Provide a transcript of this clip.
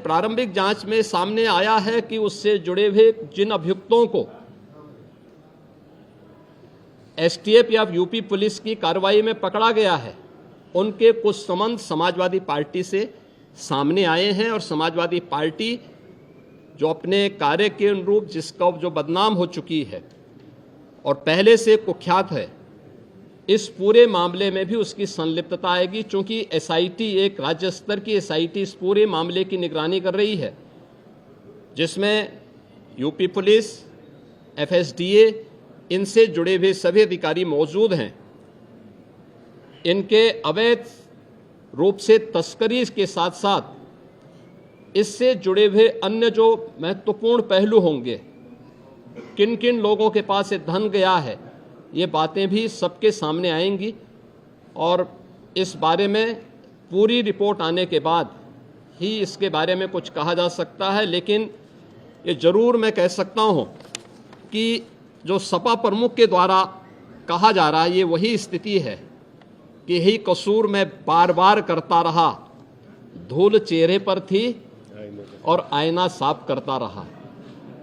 प्रारंभिक जांच में सामने आया है कि उससे जुड़े हुए जिन अभियुक्तों को एसटीएफ या यूपी पुलिस की कार्रवाई में पकड़ा गया है, उनके कुछ संबंध समाजवादी पार्टी से सामने आए हैं और समाजवादी पार्टी जो अपने कार्य के अनुरूप जिसका जो बदनाम हो चुकी है और पहले से कुख्यात है, इस पूरे मामले में भी उसकी संलिप्तता आएगी। चूंकि एसआईटी एक राज्य स्तर की एसआईटी इस पूरे मामले की निगरानी कर रही है, जिसमें यूपी पुलिस, एफएसडीए, इनसे जुड़े हुए सभी अधिकारी मौजूद हैं। इनके अवैध रूप से तस्करी के साथ साथ इससे जुड़े हुए अन्य जो महत्वपूर्ण पहलू होंगे, किन किन लोगों के पास ये धन गया है, ये बातें भी सबके सामने आएंगी और इस बारे में पूरी रिपोर्ट आने के बाद ही इसके बारे में कुछ कहा जा सकता है। लेकिन ये ज़रूर मैं कह सकता हूँ कि जो सपा प्रमुख के द्वारा कहा जा रहा है, ये वही स्थिति है कि यही कसूर मैं बार बार करता रहा, धूल चेहरे पर थी और आईना साफ करता रहा।